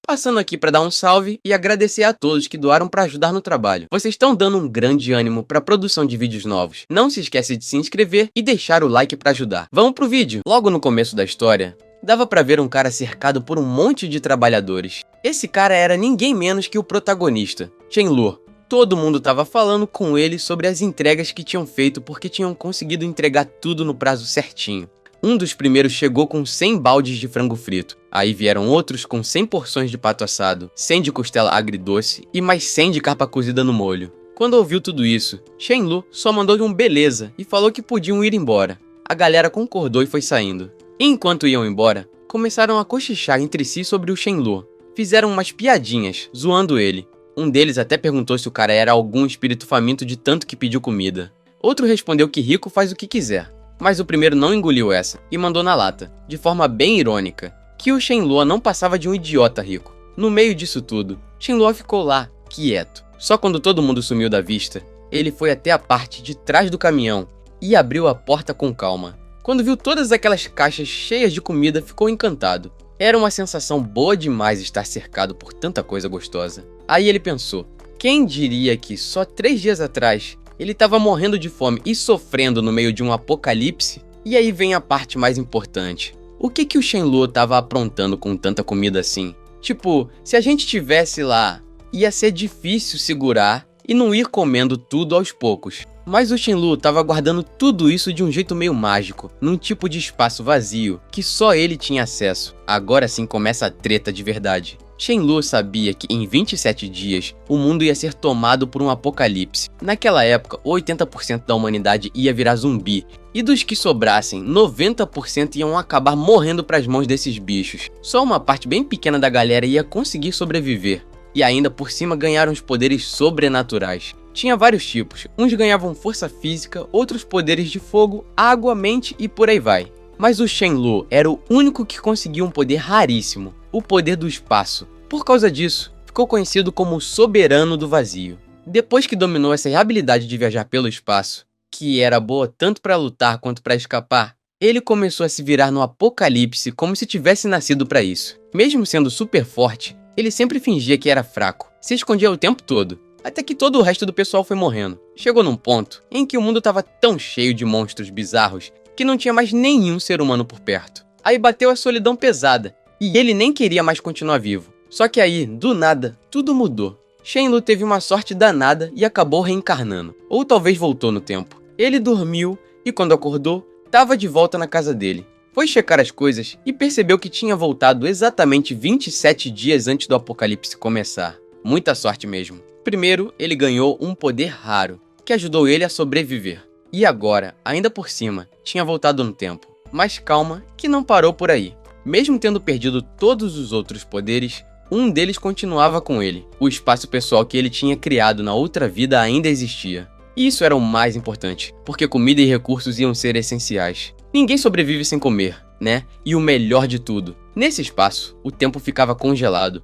Passando aqui para dar um salve e agradecer a todos que doaram para ajudar no trabalho. Vocês estão dando um grande ânimo para a produção de vídeos novos. Não se esquece de se inscrever e deixar o like para ajudar. Vamos pro vídeo! Logo no começo da história, dava para ver um cara cercado por um monte de trabalhadores. Esse cara era ninguém menos que o protagonista, Shenlong. Todo mundo estava falando com ele sobre as entregas que tinham feito porque tinham conseguido entregar tudo no prazo certinho. Um dos primeiros chegou com 100 baldes de frango frito. Aí vieram outros com 100 porções de pato assado, 100 de costela agridoce e mais 100 de carpa cozida no molho. Quando ouviu tudo isso, Shenlong só mandou um beleza e falou que podiam ir embora. A galera concordou e foi saindo. E enquanto iam embora, começaram a cochichar entre si sobre o Shenlong. Fizeram umas piadinhas, zoando ele. Um deles até perguntou se o cara era algum espírito faminto de tanto que pediu comida. Outro respondeu que rico faz o que quiser. Mas o primeiro não engoliu essa e mandou na lata, de forma bem irônica, que o Shenlong não passava de um idiota rico. No meio disso tudo, Shenlong ficou lá, quieto. Só quando todo mundo sumiu da vista, ele foi até a parte de trás do caminhão e abriu a porta com calma. Quando viu todas aquelas caixas cheias de comida, ficou encantado. Era uma sensação boa demais estar cercado por tanta coisa gostosa. Aí ele pensou, quem diria que só 3 dias atrás ele estava morrendo de fome e sofrendo no meio de um apocalipse? E aí vem a parte mais importante. O que o Shenlong estava aprontando com tanta comida assim? Tipo, se a gente tivesse lá, ia ser difícil segurar e não ir comendo tudo aos poucos. Mas o Shenlong estava guardando tudo isso de um jeito meio mágico, num tipo de espaço vazio, que só ele tinha acesso. Agora sim começa a treta de verdade. Shenlong sabia que em 27 dias, o mundo ia ser tomado por um apocalipse. Naquela época, 80% da humanidade ia virar zumbi, e dos que sobrassem, 90% iam acabar morrendo para as mãos desses bichos. Só uma parte bem pequena da galera ia conseguir sobreviver, e ainda por cima ganharam os poderes sobrenaturais. Tinha vários tipos, uns ganhavam força física, outros poderes de fogo, água, mente e por aí vai. Mas o Shenlong era o único que conseguia um poder raríssimo, o poder do espaço. Por causa disso, ficou conhecido como o Soberano do Vazio. Depois que dominou essa habilidade de viajar pelo espaço, que era boa tanto para lutar quanto para escapar, ele começou a se virar no apocalipse como se tivesse nascido para isso. Mesmo sendo super forte, ele sempre fingia que era fraco, se escondia o tempo todo, até que todo o resto do pessoal foi morrendo. Chegou num ponto em que o mundo estava tão cheio de monstros bizarros que não tinha mais nenhum ser humano por perto. Aí bateu a solidão pesada, e ele nem queria mais continuar vivo. Só que aí, do nada, tudo mudou. Shenlong teve uma sorte danada e acabou reencarnando, ou talvez voltou no tempo. Ele dormiu e quando acordou, estava de volta na casa dele. Foi checar as coisas e percebeu que tinha voltado exatamente 27 dias antes do apocalipse começar. Muita sorte mesmo. Primeiro, ele ganhou um poder raro, que ajudou ele a sobreviver. E agora, ainda por cima, tinha voltado no tempo. Mas calma, que não parou por aí. Mesmo tendo perdido todos os outros poderes, um deles continuava com ele. O espaço pessoal que ele tinha criado na outra vida ainda existia. E isso era o mais importante, porque comida e recursos iam ser essenciais. Ninguém sobrevive sem comer, né? E o melhor de tudo, nesse espaço, o tempo ficava congelado.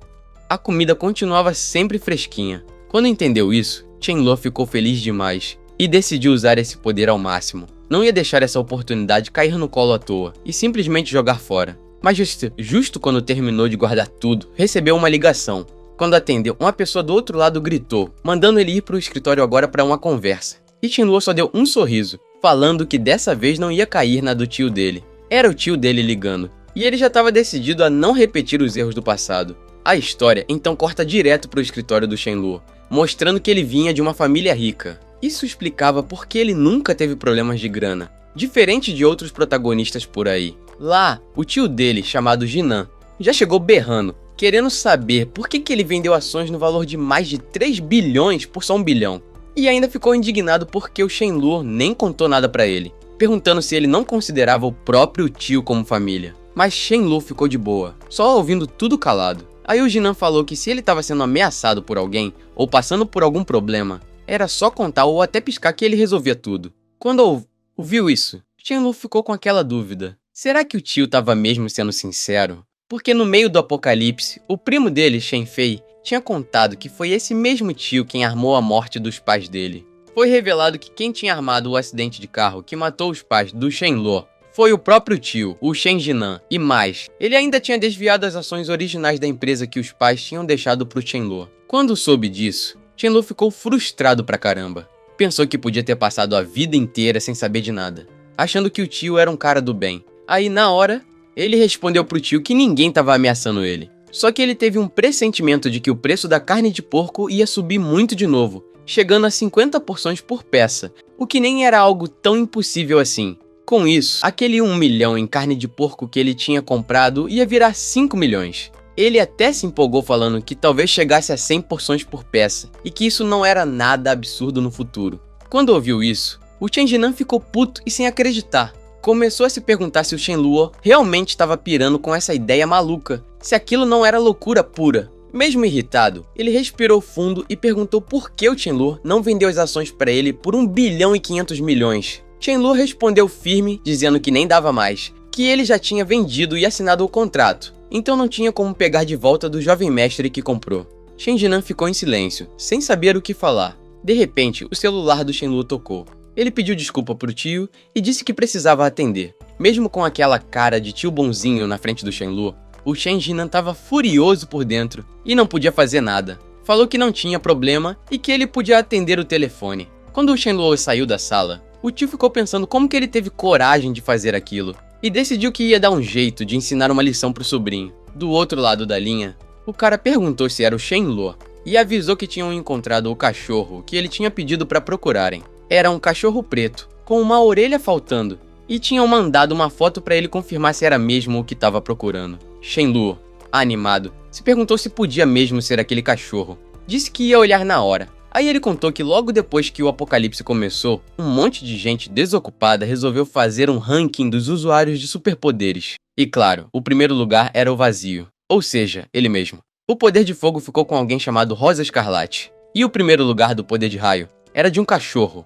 A comida continuava sempre fresquinha. Quando entendeu isso, Shenlong ficou feliz demais e decidiu usar esse poder ao máximo. Não ia deixar essa oportunidade cair no colo à toa e simplesmente jogar fora. Mas justo quando terminou de guardar tudo, recebeu uma ligação. Quando atendeu, uma pessoa do outro lado gritou, mandando ele ir para o escritório agora para uma conversa. E Shenlong só deu um sorriso, falando que dessa vez não ia cair na do tio dele. Era o tio dele ligando, e ele já estava decidido a não repetir os erros do passado. A história então corta direto para o escritório do Shenlong, mostrando que ele vinha de uma família rica. Isso explicava por que ele nunca teve problemas de grana, diferente de outros protagonistas por aí. Lá, o tio dele, chamado Jinan, já chegou berrando, querendo saber por que ele vendeu ações no valor de mais de 3 bilhões por só 1 bilhão. E ainda ficou indignado porque o Shenlong nem contou nada pra ele, perguntando se ele não considerava o próprio tio como família. Mas Shenlong ficou de boa, só ouvindo tudo calado. Aí o Jinan falou que se ele estava sendo ameaçado por alguém, ou passando por algum problema, era só contar ou até piscar que ele resolvia tudo. Quando ouviu isso, Shenlong ficou com aquela dúvida. Será que o tio estava mesmo sendo sincero? Porque no meio do apocalipse, o primo dele, Shenfei, tinha contado que foi esse mesmo tio quem armou a morte dos pais dele. Foi revelado que quem tinha armado o acidente de carro que matou os pais do Shenlong Foi o próprio tio, o Shen Jinan, e mais, ele ainda tinha desviado as ações originais da empresa que os pais tinham deixado pro Chen-Luo. Quando soube disso, Chen-Luo ficou frustrado pra caramba. Pensou que podia ter passado a vida inteira sem saber de nada, achando que o tio era um cara do bem. Aí, na hora, ele respondeu pro tio que ninguém tava ameaçando ele. Só que ele teve um pressentimento de que o preço da carne de porco ia subir muito de novo, chegando a 50 porções por peça, o que nem era algo tão impossível assim. Com isso, aquele 1 milhão em carne de porco que ele tinha comprado ia virar 5 milhões. Ele até se empolgou falando que talvez chegasse a 100 porções por peça, e que isso não era nada absurdo no futuro. Quando ouviu isso, o Chen Jinan ficou puto e sem acreditar. Começou a se perguntar se o Chen-Luo realmente estava pirando com essa ideia maluca, se aquilo não era loucura pura. Mesmo irritado, ele respirou fundo e perguntou por que o Chen-Luo não vendeu as ações para ele por 1 bilhão e 500 milhões. Chen-Luo respondeu firme, dizendo que nem dava mais, que ele já tinha vendido e assinado o contrato, então não tinha como pegar de volta do jovem mestre que comprou. Shen Jinan ficou em silêncio, sem saber o que falar. De repente, o celular do Chen-Luo tocou. Ele pediu desculpa pro tio e disse que precisava atender. Mesmo com aquela cara de tio bonzinho na frente do Chen-Luo, o Shen Jinan estava furioso por dentro e não podia fazer nada. Falou que não tinha problema e que ele podia atender o telefone. Quando o Chen-Luo saiu da sala, o tio ficou pensando como que ele teve coragem de fazer aquilo e decidiu que ia dar um jeito de ensinar uma lição pro sobrinho. Do outro lado da linha, o cara perguntou se era o Chen-Luo e avisou que tinham encontrado o cachorro que ele tinha pedido para procurarem. Era um cachorro preto, com uma orelha faltando, e tinham mandado uma foto para ele confirmar se era mesmo o que estava procurando. Chen-Luo, animado, se perguntou se podia mesmo ser aquele cachorro. Disse que ia olhar na hora. Aí ele contou que logo depois que o apocalipse começou, um monte de gente desocupada resolveu fazer um ranking dos usuários de superpoderes. E claro, o primeiro lugar era o vazio, ou seja, ele mesmo. O poder de fogo ficou com alguém chamado Rosa Escarlate. E o primeiro lugar do poder de raio era de um cachorro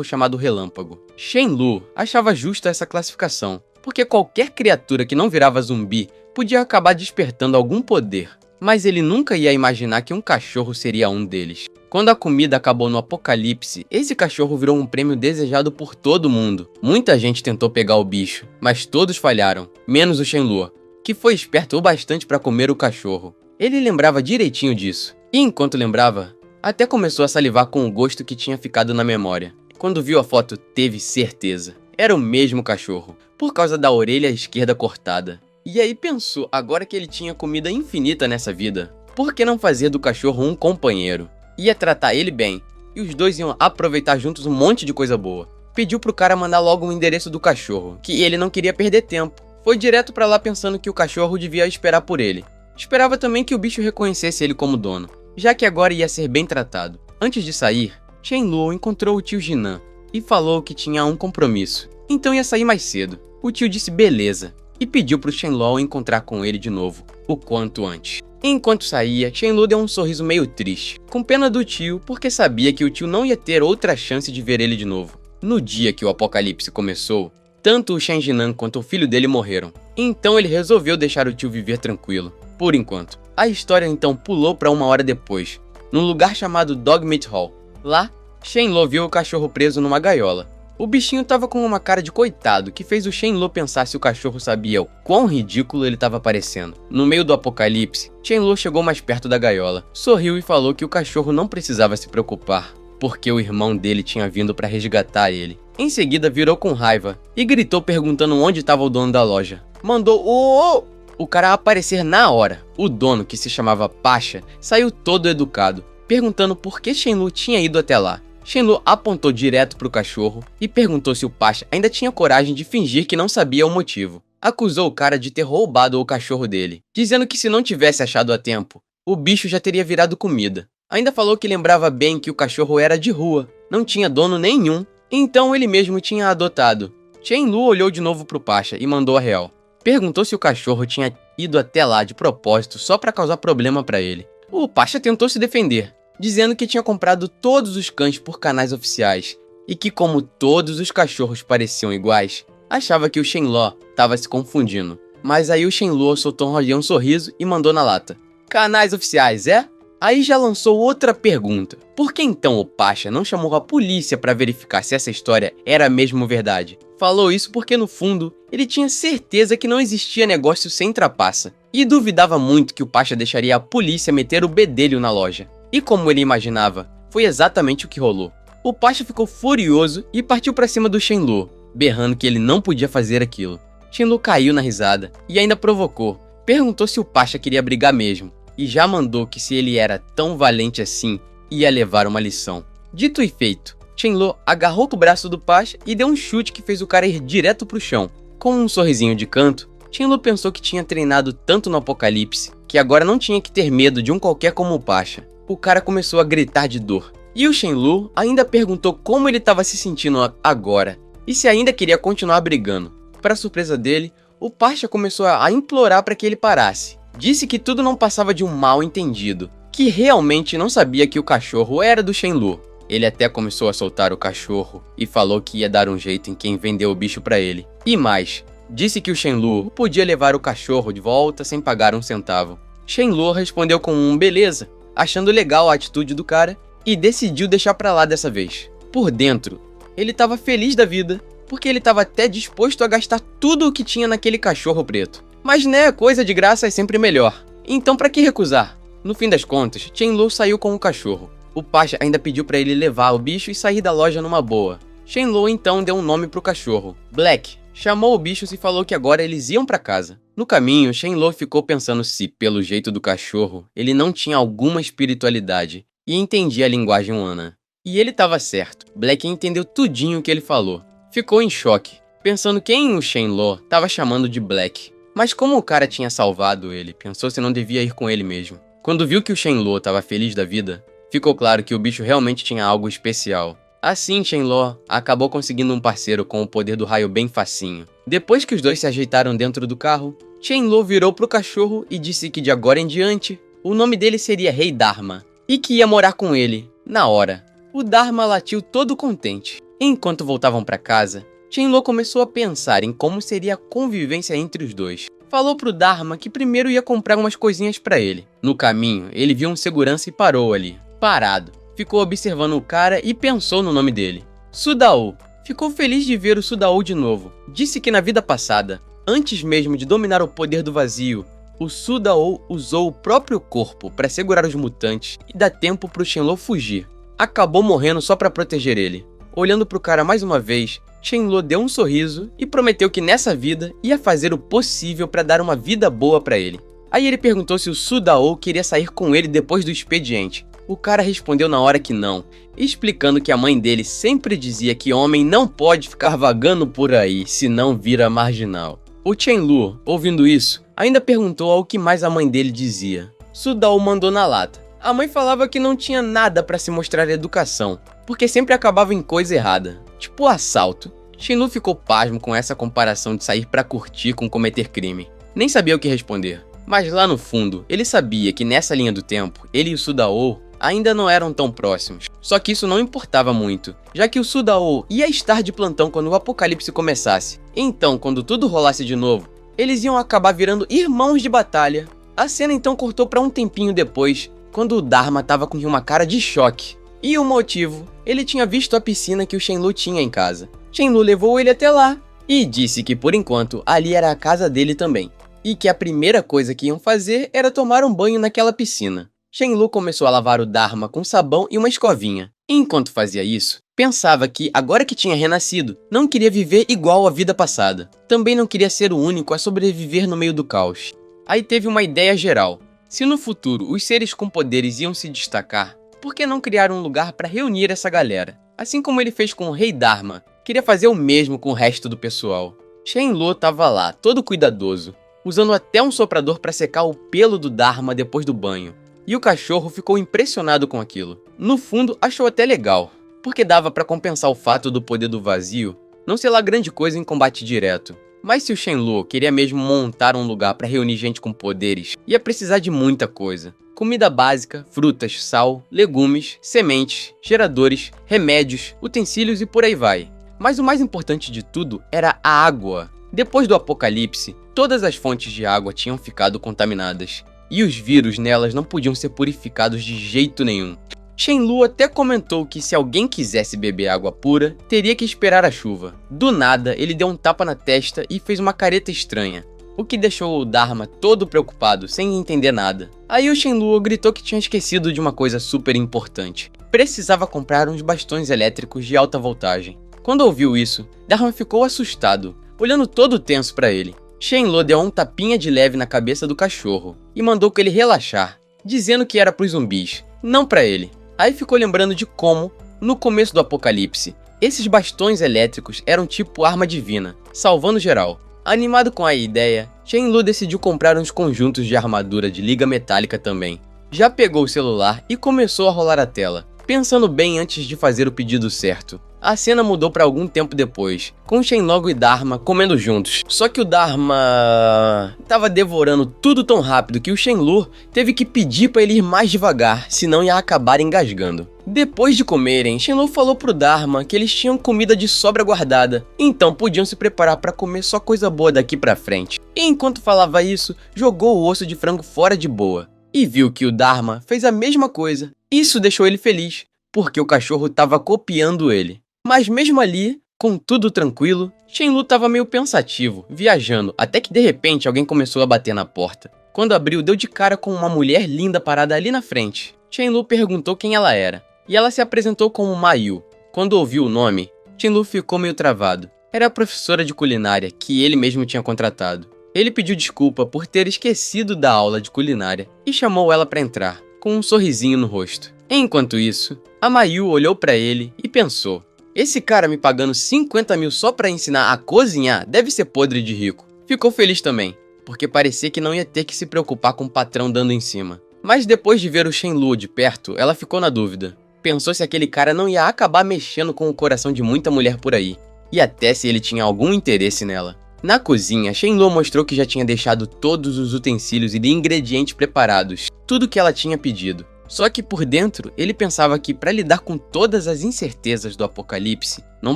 chamado Relâmpago. Chen-Luo achava justa essa classificação, porque qualquer criatura que não virava zumbi podia acabar despertando algum poder, mas ele nunca ia imaginar que um cachorro seria um deles. Quando a comida acabou no apocalipse, esse cachorro virou um prêmio desejado por todo mundo. Muita gente tentou pegar o bicho, mas todos falharam, menos o Chen-Luo, que foi esperto o bastante para comer o cachorro. Ele lembrava direitinho disso, e enquanto lembrava, até começou a salivar com o gosto que tinha ficado na memória. Quando viu a foto, teve certeza. Era o mesmo cachorro, por causa da orelha esquerda cortada. E aí pensou, agora que ele tinha comida infinita nessa vida, por que não fazer do cachorro um companheiro? Ia tratar ele bem, e os dois iam aproveitar juntos um monte de coisa boa. Pediu pro cara mandar logo o endereço do cachorro, que ele não queria perder tempo. Foi direto pra lá pensando que o cachorro devia esperar por ele. Esperava também que o bicho reconhecesse ele como dono, já que agora ia ser bem tratado. Antes de sair, Chen-Luo encontrou o tio Jinan e falou que tinha um compromisso, então ia sair mais cedo. O tio disse beleza e pediu pro Chen-Luo encontrar com ele de novo, o quanto antes. Enquanto saía, Chen-Luo deu um sorriso meio triste, com pena do tio porque sabia que o tio não ia ter outra chance de ver ele de novo. No dia que o apocalipse começou, tanto o Shen Jinan quanto o filho dele morreram, então ele resolveu deixar o tio viver tranquilo, por enquanto. A história então pulou para uma hora depois, num lugar chamado Dogmeat Hall. Lá, Chen-Luo viu o cachorro preso numa gaiola. O bichinho tava com uma cara de coitado, que fez o Chen-Luo pensar se o cachorro sabia o quão ridículo ele tava parecendo. No meio do apocalipse, Chen-Luo chegou mais perto da gaiola, sorriu e falou que o cachorro não precisava se preocupar, porque o irmão dele tinha vindo para resgatar ele. Em seguida virou com raiva e gritou perguntando onde estava o dono da loja. Mandou o cara aparecer na hora. O dono, que se chamava Pasha, saiu todo educado, perguntando por que Chen-Luo tinha ido até lá. Chen-Luo apontou direto pro cachorro e perguntou se o Pasha ainda tinha coragem de fingir que não sabia o motivo. Acusou o cara de ter roubado o cachorro dele, dizendo que se não tivesse achado a tempo, o bicho já teria virado comida. Ainda falou que lembrava bem que o cachorro era de rua, não tinha dono nenhum, então ele mesmo tinha adotado. Chen-Luo olhou de novo pro Pasha e mandou a real. Perguntou se o cachorro tinha ido até lá de propósito só pra causar problema pra ele. O Pasha tentou se defender, dizendo que tinha comprado todos os cães por canais oficiais e que, como todos os cachorros pareciam iguais, achava que o Chen-Luo estava se confundindo. Mas aí o Chen-Luo soltou um sorriso e mandou na lata. Canais oficiais, é? Aí já lançou outra pergunta. Por que então o Pasha não chamou a polícia para verificar se essa história era mesmo verdade? Falou isso porque no fundo, ele tinha certeza que não existia negócio sem trapaça. E duvidava muito que o Pasha deixaria a polícia meter o bedelho na loja. E como ele imaginava, foi exatamente o que rolou. O Pasha ficou furioso e partiu pra cima do Shenlong, berrando que ele não podia fazer aquilo. Shenlong caiu na risada e ainda provocou. Perguntou se o Pasha queria brigar mesmo. E já mandou que se ele era tão valente assim, ia levar uma lição. Dito e feito, Shenlong agarrou com o braço do Pasha e deu um chute que fez o cara ir direto pro chão. Com um sorrisinho de canto, Shenlong pensou que tinha treinado tanto no Apocalipse, que agora não tinha que ter medo de um qualquer como o Pasha. O cara começou a gritar de dor. E o Shenlong ainda perguntou como ele estava se sentindo agora, e se ainda queria continuar brigando. Para surpresa dele, o Pasha começou a implorar para que ele parasse. Disse que tudo não passava de um mal entendido, que realmente não sabia que o cachorro era do Shenlong. Ele até começou a soltar o cachorro e falou que ia dar um jeito em quem vendeu o bicho para ele. E mais, disse que o Shenlong podia levar o cachorro de volta sem pagar um centavo. Shenlong respondeu com um beleza, achando legal a atitude do cara, e decidiu deixar pra lá dessa vez. Por dentro, ele tava feliz da vida, porque ele tava até disposto a gastar tudo o que tinha naquele cachorro preto. Mas né, coisa de graça é sempre melhor. Então pra que recusar? No fim das contas, Shenlong saiu com o cachorro. O Pasha ainda pediu pra ele levar o bicho e sair da loja numa boa. Shenlong então deu um nome pro cachorro, Black. Chamou o bicho e falou que agora eles iam pra casa. No caminho, Shenlong ficou pensando se, pelo jeito do cachorro, ele não tinha alguma espiritualidade e entendia a linguagem humana. E ele tava certo. Black entendeu tudinho o que ele falou. Ficou em choque, pensando quem o Shenlong tava chamando de Black. Mas como o cara tinha salvado ele, pensou se não devia ir com ele mesmo. Quando viu que o Shenlong tava feliz da vida, ficou claro que o bicho realmente tinha algo especial. Assim, Shenlong acabou conseguindo um parceiro com o poder do raio bem facinho. Depois que os dois se ajeitaram dentro do carro, Shenlong virou pro cachorro e disse que de agora em diante, o nome dele seria Rei Dharma, e que ia morar com ele, na hora. O Dharma latiu todo contente. Enquanto voltavam pra casa, Shenlong começou a pensar em como seria a convivência entre os dois. Falou pro Dharma que primeiro ia comprar umas coisinhas pra ele. No caminho, ele viu um segurança e parou ali, parado. Ficou observando o cara e pensou no nome dele. Sudao. Ficou feliz de ver o Sudao de novo. Disse que na vida passada, antes mesmo de dominar o poder do vazio, o Sudao usou o próprio corpo para segurar os mutantes e dar tempo pro Shenlong fugir. Acabou morrendo só para proteger ele. Olhando pro cara mais uma vez, Shenlong deu um sorriso e prometeu que nessa vida ia fazer o possível para dar uma vida boa para ele. Aí ele perguntou se o Sudao queria sair com ele depois do expediente. O cara respondeu na hora que não, explicando que a mãe dele sempre dizia que homem não pode ficar vagando por aí, senão vira marginal. O Shenlong, ouvindo isso, ainda perguntou ao que mais a mãe dele dizia. Sudao mandou na lata. A mãe falava que não tinha nada pra se mostrar educação, porque sempre acabava em coisa errada, tipo assalto. Shenlong ficou pasmo com essa comparação de sair pra curtir com cometer crime. Nem sabia o que responder. Mas lá no fundo, ele sabia que nessa linha do tempo, ele e o Sudao ainda não eram tão próximos. Só que isso não importava muito, já que o Sudao ia estar de plantão quando o apocalipse começasse. Então, quando tudo rolasse de novo, eles iam acabar virando irmãos de batalha. A cena então cortou pra um tempinho depois, quando o Dharma tava com uma cara de choque. E o motivo? Ele tinha visto a piscina que o Shenlong tinha em casa. Shenlong levou ele até lá e disse que por enquanto ali era a casa dele também. E que a primeira coisa que iam fazer era tomar um banho naquela piscina. Shenlong começou a lavar o Dharma com sabão e uma escovinha. E enquanto fazia isso, pensava que, agora que tinha renascido, não queria viver igual à vida passada. Também não queria ser o único a sobreviver no meio do caos. Aí teve uma ideia geral. Se no futuro os seres com poderes iam se destacar, por que não criar um lugar para reunir essa galera? Assim como ele fez com o Rei Dharma, queria fazer o mesmo com o resto do pessoal. Shenlong tava lá, todo cuidadoso, usando até um soprador para secar o pelo do Dharma depois do banho. E o cachorro ficou impressionado com aquilo. No fundo, achou até legal, porque dava pra compensar o fato do poder do vazio não ser lá grande coisa em combate direto. Mas se o Shenlong queria mesmo montar um lugar pra reunir gente com poderes, ia precisar de muita coisa. Comida básica, frutas, sal, legumes, sementes, geradores, remédios, utensílios e por aí vai. Mas o mais importante de tudo era a água. Depois do apocalipse, todas as fontes de água tinham ficado contaminadas. E os vírus nelas não podiam ser purificados de jeito nenhum. Shenlu até comentou que se alguém quisesse beber água pura, teria que esperar a chuva. Do nada, ele deu um tapa na testa e fez uma careta estranha, o que deixou o Dharma todo preocupado, sem entender nada. Aí o Shenlu gritou que tinha esquecido de uma coisa super importante. Precisava comprar uns bastões elétricos de alta voltagem. Quando ouviu isso, Dharma ficou assustado, olhando todo tenso para ele. Shenlu deu um tapinha de leve na cabeça do cachorro e mandou que ele relaxar, dizendo que era pros zumbis, não para ele. Aí ficou lembrando de como, no começo do apocalipse, esses bastões elétricos eram tipo arma divina, salvando geral. Animado com a ideia, Shenlu decidiu comprar uns conjuntos de armadura de liga metálica também. Já pegou o celular e começou a rolar a tela, pensando bem antes de fazer o pedido certo. A cena mudou para algum tempo depois, com Shenlong e Dharma comendo juntos. Só que o Dharma estava devorando tudo tão rápido que o Shenlu teve que pedir para ele ir mais devagar, senão ia acabar engasgando. Depois de comerem, Shenlu falou pro Dharma que eles tinham comida de sobra guardada, então podiam se preparar para comer só coisa boa daqui pra frente. E enquanto falava isso, jogou o osso de frango fora de boa. E viu que o Dharma fez a mesma coisa. Isso deixou ele feliz, porque o cachorro estava copiando ele. Mas mesmo ali, com tudo tranquilo, Shenlu estava meio pensativo, viajando, até que de repente alguém começou a bater na porta. Quando abriu, deu de cara com uma mulher linda parada ali na frente. Shenlu perguntou quem ela era, e ela se apresentou como Mayu. Quando ouviu o nome, Shenlu ficou meio travado. Era a professora de culinária que ele mesmo tinha contratado. Ele pediu desculpa por ter esquecido da aula de culinária e chamou ela para entrar, com um sorrisinho no rosto. Enquanto isso, a Mayu olhou para ele e pensou: esse cara me pagando 50 mil só pra ensinar a cozinhar deve ser podre de rico. Ficou feliz também, porque parecia que não ia ter que se preocupar com o patrão dando em cima. Mas depois de ver o Shenlu de perto, ela ficou na dúvida. Pensou se aquele cara não ia acabar mexendo com o coração de muita mulher por aí, e até se ele tinha algum interesse nela. Na cozinha, Shenlu mostrou que já tinha deixado todos os utensílios e ingredientes preparados, tudo que ela tinha pedido. Só que por dentro, ele pensava que para lidar com todas as incertezas do apocalipse, não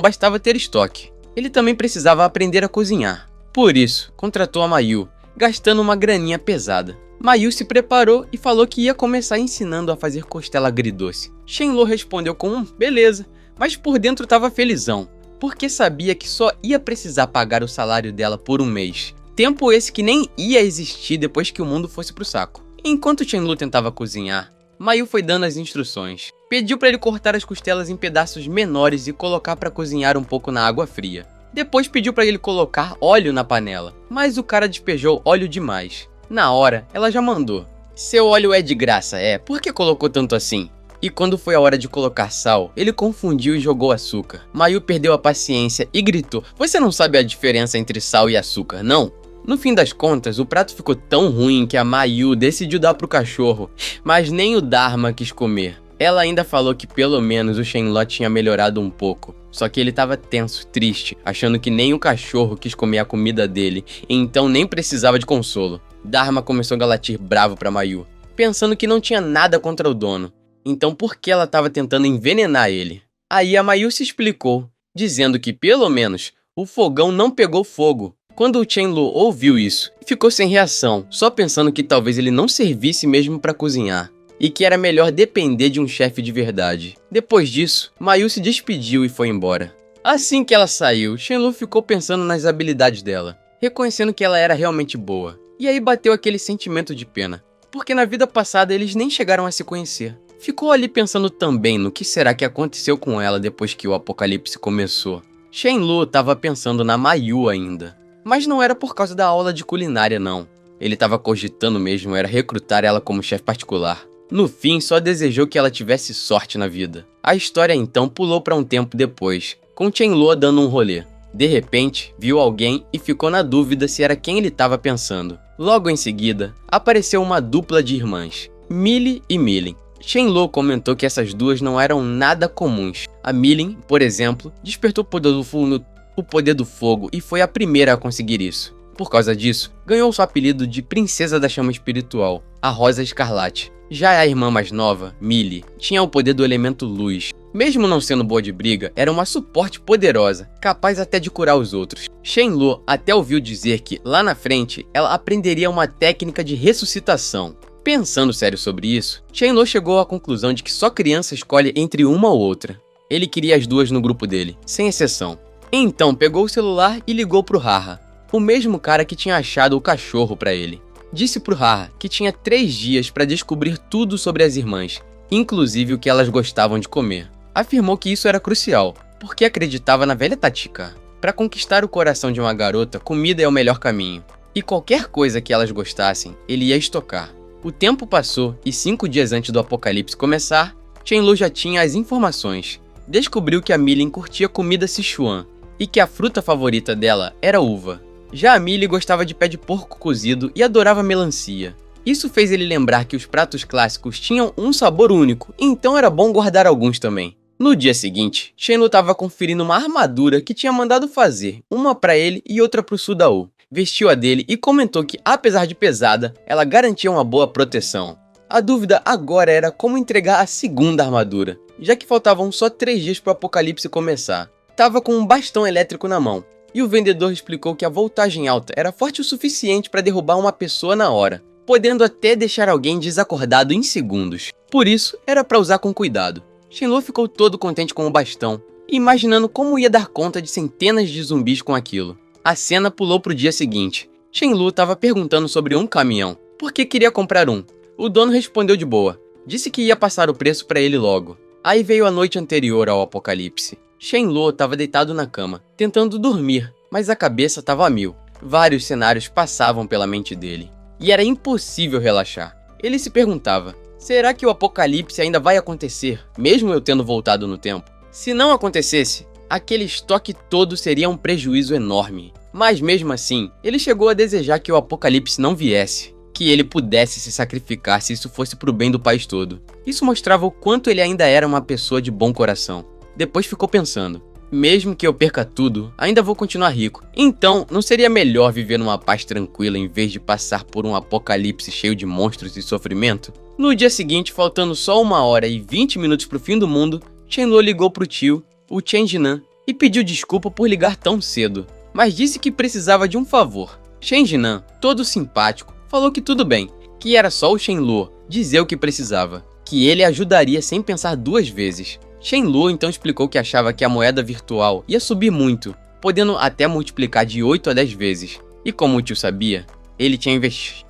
bastava ter estoque. Ele também precisava aprender a cozinhar. Por isso, contratou a Mayu, gastando uma graninha pesada. Mayu se preparou e falou que ia começar ensinando a fazer costela agridoce. Shenlu respondeu com um beleza, mas por dentro estava felizão, porque sabia que só ia precisar pagar o salário dela por um mês. Tempo esse que nem ia existir depois que o mundo fosse pro saco. Enquanto Shenlu tentava cozinhar, Mayu foi dando as instruções. Pediu para ele cortar as costelas em pedaços menores e colocar para cozinhar um pouco na água fria. Depois pediu para ele colocar óleo na panela, mas o cara despejou óleo demais. Na hora, ela já mandou: seu óleo é de graça, por que colocou tanto assim? E quando foi a hora de colocar sal, ele confundiu e jogou açúcar. Mayu perdeu a paciência e gritou: você não sabe a diferença entre sal e açúcar, não? No fim das contas, o prato ficou tão ruim que a Mayu decidiu dar pro cachorro, mas nem o Dharma quis comer. Ela ainda falou que pelo menos o Shenlu tinha melhorado um pouco, só que ele estava tenso, triste, achando que nem o cachorro quis comer a comida dele, e então nem precisava de consolo. Dharma começou a latir bravo pra Mayu, pensando que não tinha nada contra o dono, então por que ela estava tentando envenenar ele? Aí a Mayu se explicou, dizendo que pelo menos o fogão não pegou fogo. Quando o Shenlu ouviu isso, ficou sem reação, só pensando que talvez ele não servisse mesmo para cozinhar, e que era melhor depender de um chefe de verdade. Depois disso, Mayu se despediu e foi embora. Assim que ela saiu, Shenlu ficou pensando nas habilidades dela, reconhecendo que ela era realmente boa. E aí bateu aquele sentimento de pena, porque na vida passada eles nem chegaram a se conhecer. Ficou ali pensando também no que será que aconteceu com ela depois que o apocalipse começou. Shenlu estava pensando na Mayu ainda. Mas não era por causa da aula de culinária, não. Ele estava cogitando mesmo, era recrutar ela como chefe particular. No fim, só desejou que ela tivesse sorte na vida. A história então pulou para um tempo depois, com Shenlu dando um rolê. De repente, viu alguém e ficou na dúvida se era quem ele estava pensando. Logo em seguida, apareceu uma dupla de irmãs, Millie e Millie. Shenlu comentou que essas duas não eram nada comuns. A Millie, por exemplo, despertou o poder do fogo e foi a primeira a conseguir isso. Por causa disso, ganhou seu apelido de Princesa da Chama Espiritual, a Rosa Escarlate. Já a irmã mais nova, Millie, tinha o poder do elemento luz. Mesmo não sendo boa de briga, era uma suporte poderosa, capaz até de curar os outros. Shenlu até ouviu dizer que, lá na frente, ela aprenderia uma técnica de ressuscitação. Pensando sério sobre isso, Shenlong chegou à conclusão de que só criança escolhe entre uma ou outra. Ele queria as duas no grupo dele, sem exceção. Então pegou o celular e ligou pro Haha, o mesmo cara que tinha achado o cachorro pra ele. Disse pro Haha que tinha 3 dias pra descobrir tudo sobre as irmãs, inclusive o que elas gostavam de comer. Afirmou que isso era crucial, porque acreditava na velha tática. Para conquistar o coração de uma garota, comida é o melhor caminho. E qualquer coisa que elas gostassem, ele ia estocar. O tempo passou e 5 dias antes do apocalipse começar, Shenlong já tinha as informações. Descobriu que a Millie curtia comida Sichuan e que a fruta favorita dela era uva. Já a Millie gostava de pé de porco cozido e adorava melancia. Isso fez ele lembrar que os pratos clássicos tinham um sabor único, então era bom guardar alguns também. No dia seguinte, Shenlong estava conferindo uma armadura que tinha mandado fazer, uma para ele e outra para o Su-Dao. Vestiu a dele e comentou que, apesar de pesada, ela garantia uma boa proteção. A dúvida agora era como entregar a segunda armadura, já que faltavam só 3 dias para o apocalipse começar. Tava com um bastão elétrico na mão, e o vendedor explicou que a voltagem alta era forte o suficiente para derrubar uma pessoa na hora, podendo até deixar alguém desacordado em segundos. Por isso, era para usar com cuidado. Shenlong ficou todo contente com o bastão, imaginando como ia dar conta de centenas de zumbis com aquilo. A cena pulou pro dia seguinte. Shenlong estava perguntando sobre um caminhão, porque queria comprar um. O dono respondeu de boa, disse que ia passar o preço para ele logo. Aí veio a noite anterior ao apocalipse. Shenlong estava deitado na cama, tentando dormir, mas a cabeça estava a mil. Vários cenários passavam pela mente dele, e era impossível relaxar. Ele se perguntava, será que o apocalipse ainda vai acontecer, mesmo eu tendo voltado no tempo? Se não acontecesse, aquele estoque todo seria um prejuízo enorme. Mas mesmo assim, ele chegou a desejar que o apocalipse não viesse, que ele pudesse se sacrificar se isso fosse pro bem do país todo. Isso mostrava o quanto ele ainda era uma pessoa de bom coração. Depois ficou pensando, mesmo que eu perca tudo, ainda vou continuar rico. Então, não seria melhor viver numa paz tranquila em vez de passar por um apocalipse cheio de monstros e sofrimento? No dia seguinte, faltando só 1 hora e 20 minutos pro fim do mundo, Shenlong ligou pro tio, o Chen Jinan, e pediu desculpa por ligar tão cedo, mas disse que precisava de um favor. Chen Jinan, todo simpático, falou que tudo bem, que era só o Shenlong dizer o que precisava, que ele ajudaria sem pensar 2 vezes. Shenlong então explicou que achava que a moeda virtual ia subir muito, podendo até multiplicar de 8 a 10 vezes. E como o tio sabia, ele tinha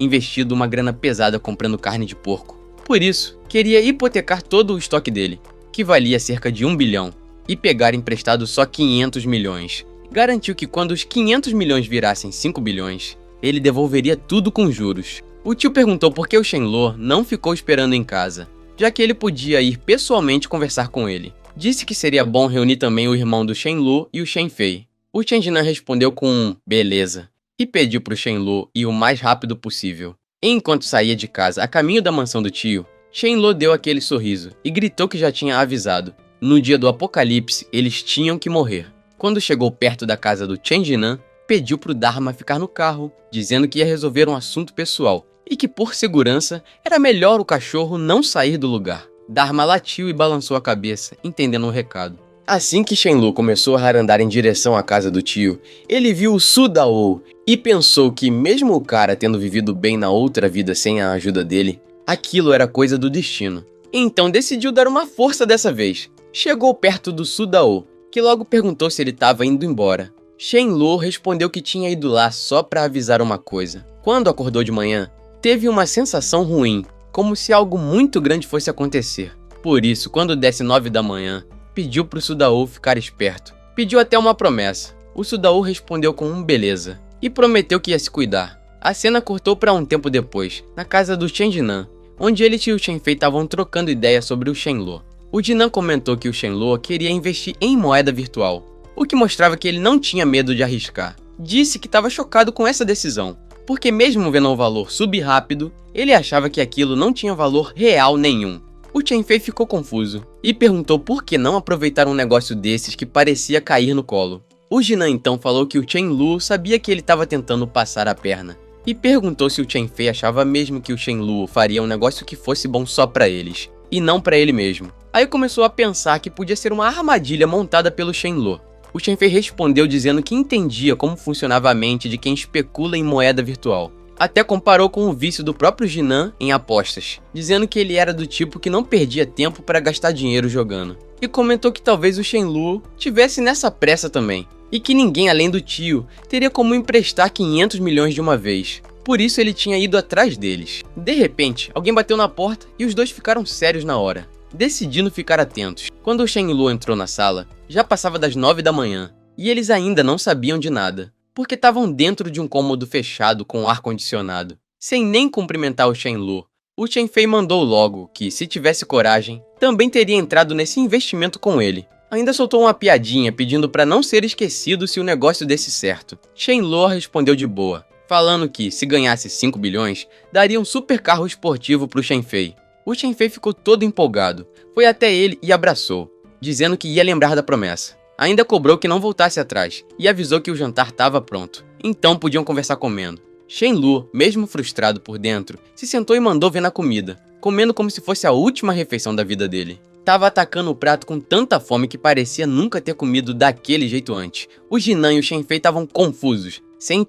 investido uma grana pesada comprando carne de porco. Por isso, queria hipotecar todo o estoque dele, que valia cerca de 1 bilhão, e pegar emprestado só 500 milhões. Garantiu que quando os 500 milhões virassem 5 bilhões, ele devolveria tudo com juros. O tio perguntou por que o Shenlong não ficou esperando em casa, já que ele podia ir pessoalmente conversar com ele. Disse que seria bom reunir também o irmão do Shenlong e o Shenfei. O Chen Jinan respondeu com um beleza e pediu para o Shenlong ir o mais rápido possível. Enquanto saía de casa a caminho da mansão do tio, Shenlong deu aquele sorriso e gritou que já tinha avisado. No dia do apocalipse, eles tinham que morrer. Quando chegou perto da casa do Chen Jinan, pediu pro Dharma ficar no carro, dizendo que ia resolver um assunto pessoal e que, por segurança, era melhor o cachorro não sair do lugar. Dharma latiu e balançou a cabeça, entendendo o recado. Assim que Shenlong começou a andar em direção à casa do tio, ele viu o Su-Dao e pensou que, mesmo o cara tendo vivido bem na outra vida sem a ajuda dele, aquilo era coisa do destino. Então decidiu dar uma força dessa vez. Chegou perto do Su-Dao, que logo perguntou se ele estava indo embora. Shenlong respondeu que tinha ido lá só para avisar uma coisa. Quando acordou de manhã, teve uma sensação ruim, como se algo muito grande fosse acontecer. Por isso, quando desse 9 da manhã, pediu pro Su-Dao ficar esperto. Pediu até uma promessa. O Su-Dao respondeu com um beleza e prometeu que ia se cuidar. A cena cortou para um tempo depois, na casa do Chen Jinan, onde ele e o Shenfei estavam trocando ideias sobre o Shenlong. O Jinan comentou que o Shenlong queria investir em moeda virtual, o que mostrava que ele não tinha medo de arriscar. Disse que estava chocado com essa decisão, porque mesmo vendo o valor subir rápido, ele achava que aquilo não tinha valor real nenhum. O Shenfei ficou confuso e perguntou por que não aproveitar um negócio desses que parecia cair no colo. O Jinan então falou que o Shenlong sabia que ele estava tentando passar a perna e perguntou se o Shenfei achava mesmo que o Shenlong faria um negócio que fosse bom só para eles, e não para ele mesmo. Aí começou a pensar que podia ser uma armadilha montada pelo Shenlong. O Shenfei respondeu dizendo que entendia como funcionava a mente de quem especula em moeda virtual. Até comparou com o vício do próprio Jinan em apostas, dizendo que ele era do tipo que não perdia tempo para gastar dinheiro jogando. E comentou que talvez o Shenlu tivesse nessa pressa também, e que ninguém além do tio teria como emprestar 500 milhões de uma vez. Por isso ele tinha ido atrás deles. De repente, alguém bateu na porta e os dois ficaram sérios na hora, decidindo ficar atentos. Quando o Shenlu entrou na sala, já passava das 9 da manhã, e eles ainda não sabiam de nada, porque estavam dentro de um cômodo fechado com ar-condicionado. Sem nem cumprimentar o Shenlu, o Shenfei mandou logo que, se tivesse coragem, também teria entrado nesse investimento com ele. Ainda soltou uma piadinha pedindo para não ser esquecido se o negócio desse certo. Shenlu respondeu de boa, falando que, se ganhasse 5 bilhões, daria um super carro esportivo pro Shenfei. O Shenfei ficou todo empolgado, foi até ele e abraçou, dizendo que ia lembrar da promessa. Ainda cobrou que não voltasse atrás e avisou que o jantar estava pronto, então podiam conversar comendo. Shenlu, mesmo frustrado por dentro, se sentou e mandou ver na comida, comendo como se fosse a última refeição da vida dele. Tava atacando o prato com tanta fome que parecia nunca ter comido daquele jeito antes. O Jinan e o Shenfei estavam confusos, sem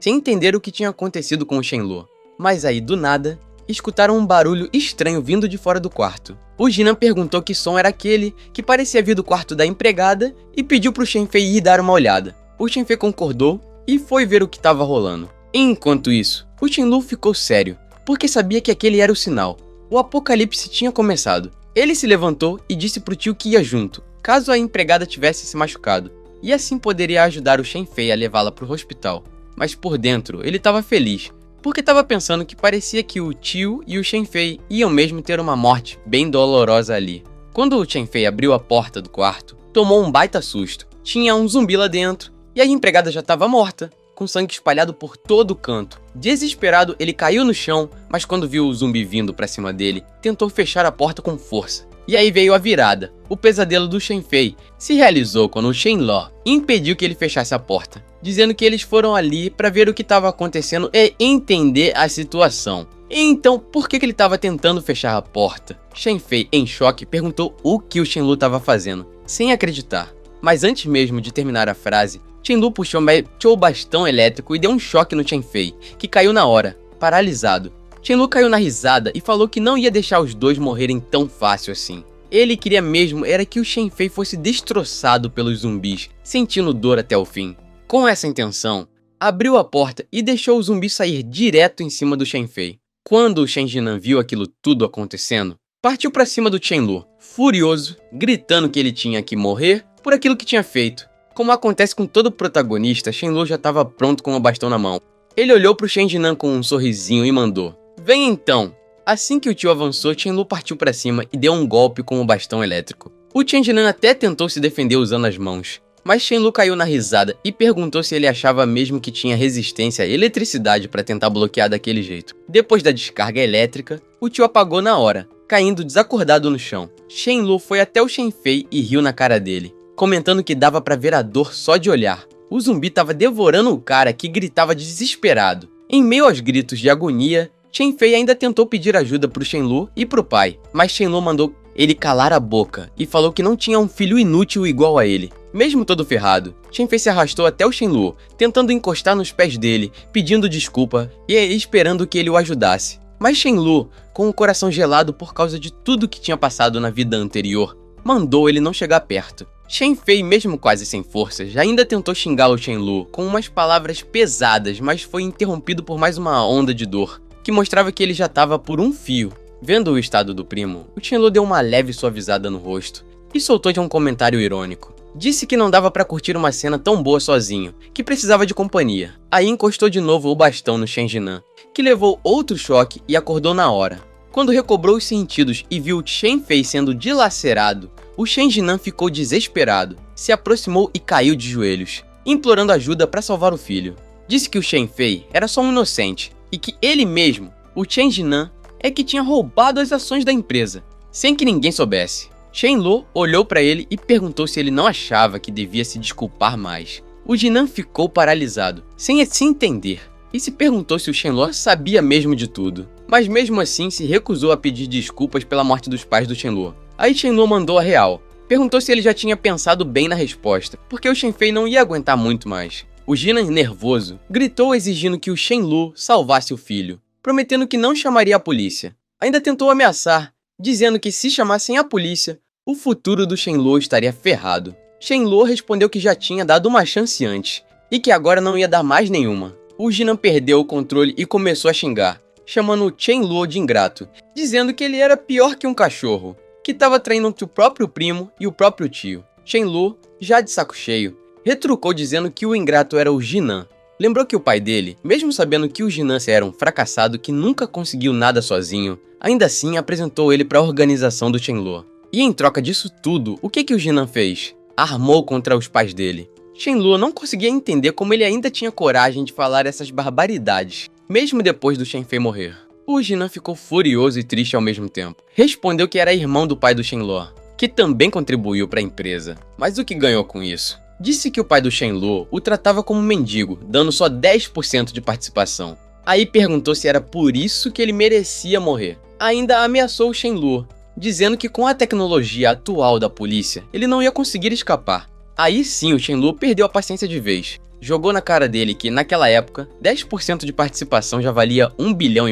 entender o que tinha acontecido com o Shenlu. Mas aí, do nada, escutaram um barulho estranho vindo de fora do quarto. O Jinan perguntou que som era aquele que parecia vir do quarto da empregada e pediu pro Shenfei ir dar uma olhada. O Shenfei concordou e foi ver o que estava rolando. Enquanto isso, o Shenlu ficou sério, porque sabia que aquele era o sinal. O apocalipse tinha começado. Ele se levantou e disse pro tio que ia junto, caso a empregada tivesse se machucado, e assim poderia ajudar o Shenfei a levá-la pro hospital. Mas por dentro, ele estava feliz, porque estava pensando que parecia que o tio e o Shenfei iam mesmo ter uma morte bem dolorosa ali. Quando o Shenfei abriu a porta do quarto, tomou um baita susto. Tinha um zumbi lá dentro, e a empregada já estava morta, com sangue espalhado por todo o canto. Desesperado, ele caiu no chão, mas quando viu o zumbi vindo pra cima dele, tentou fechar a porta com força. E aí veio a virada. O pesadelo do Shenfei se realizou quando o Shenlu impediu que ele fechasse a porta, dizendo que eles foram ali para ver o que estava acontecendo e entender a situação. Então, por que ele estava tentando fechar a porta? Shenfei, em choque, perguntou o que o Shenlu estava fazendo, sem acreditar. Mas antes mesmo de terminar a frase, Shenlu puxou o bastão elétrico e deu um choque no Shenfei, que caiu na hora, paralisado. Shenlu caiu na risada e falou que não ia deixar os dois morrerem tão fácil assim. Ele queria mesmo era que o Shenfei fosse destroçado pelos zumbis, sentindo dor até o fim. Com essa intenção, abriu a porta e deixou o zumbi sair direto em cima do Shenfei. Quando o Shenjinan viu aquilo tudo acontecendo, partiu pra cima do Shenlu, furioso, gritando que ele tinha que morrer por aquilo que tinha feito. Como acontece com todo protagonista, Shenlu já estava pronto com o bastão na mão. Ele olhou pro Shenjinan com um sorrisinho e mandou: "Vem então!" Assim que o tio avançou, Shenlu partiu pra cima e deu um golpe com o bastão elétrico. O Shenjinan até tentou se defender usando as mãos, mas Shenlu caiu na risada e perguntou se ele achava mesmo que tinha resistência à eletricidade para tentar bloquear daquele jeito. Depois da descarga elétrica, o tio apagou na hora, caindo desacordado no chão. Shenlu foi até o Shenfei e riu na cara dele, comentando que dava pra ver a dor só de olhar. O zumbi estava devorando o cara, que gritava desesperado. Em meio aos gritos de agonia, Shenfei ainda tentou pedir ajuda pro Shenlu e pro pai, mas Shenlu mandou ele calar a boca e falou que não tinha um filho inútil igual a ele. Mesmo todo ferrado, Shenfei se arrastou até o Shenlu, tentando encostar nos pés dele, pedindo desculpa e esperando que ele o ajudasse. Mas Shenlu, com o coração gelado por causa de tudo que tinha passado na vida anterior, mandou ele não chegar perto. Shenfei, mesmo quase sem forças, ainda tentou xingar o Shenlu com umas palavras pesadas, mas foi interrompido por mais uma onda de dor, que mostrava que ele já estava por um fio. Vendo o estado do primo, o Shenlu deu uma leve suavizada no rosto e soltou de um comentário irônico. Disse que não dava pra curtir uma cena tão boa sozinho, que precisava de companhia. Aí encostou de novo o bastão no Shenjinan, que levou outro choque e acordou na hora. Quando recobrou os sentidos e viu Shenfei sendo dilacerado, o Shenjinan ficou desesperado, se aproximou e caiu de joelhos, implorando ajuda para salvar o filho. Disse que o Shenfei era só um inocente e que ele mesmo, o Shenjinan, é que tinha roubado as ações da empresa, sem que ninguém soubesse. Shenlu olhou para ele e perguntou se ele não achava que devia se desculpar mais. O Jinan ficou paralisado, sem se entender, e se perguntou se o Shenlu sabia mesmo de tudo. Mas mesmo assim se recusou a pedir desculpas pela morte dos pais do Shenlu. Aí Shenlu mandou a real. Perguntou se ele já tinha pensado bem na resposta, porque o Shenfei não ia aguentar muito mais. O Jinan, nervoso, gritou exigindo que o Shenlu salvasse o filho, prometendo que não chamaria a polícia. Ainda tentou ameaçar, dizendo que se chamassem a polícia, o futuro do Shenlu estaria ferrado. Shenlu respondeu que já tinha dado uma chance antes, e que agora não ia dar mais nenhuma. O Jinan perdeu o controle e começou a xingar, chamando o Shenlu de ingrato, dizendo que ele era pior que um cachorro, que estava traindo o próprio primo e o próprio tio. Shenlu, já de saco cheio, retrucou dizendo que o ingrato era o Jinan. Lembrou que o pai dele, mesmo sabendo que o Jinan era um fracassado que nunca conseguiu nada sozinho, ainda assim apresentou ele para a organização do Shenlu. E em troca disso tudo, o que o Jinan fez? Armou contra os pais dele. Shenlu não conseguia entender como ele ainda tinha coragem de falar essas barbaridades, mesmo depois do Shenfei morrer. O Jinan ficou furioso e triste ao mesmo tempo. Respondeu que era irmão do pai do Shenlu, que também contribuiu para a empresa. Mas o que ganhou com isso? Disse que o pai do Shenlu o tratava como um mendigo, dando só 10% de participação. Aí perguntou se era por isso que ele merecia morrer. Ainda ameaçou o Shenlu, dizendo que com a tecnologia atual da polícia, ele não ia conseguir escapar. Aí sim o Shenlu perdeu a paciência de vez. Jogou na cara dele que, naquela época, 10% de participação já valia 1,5 bilhão.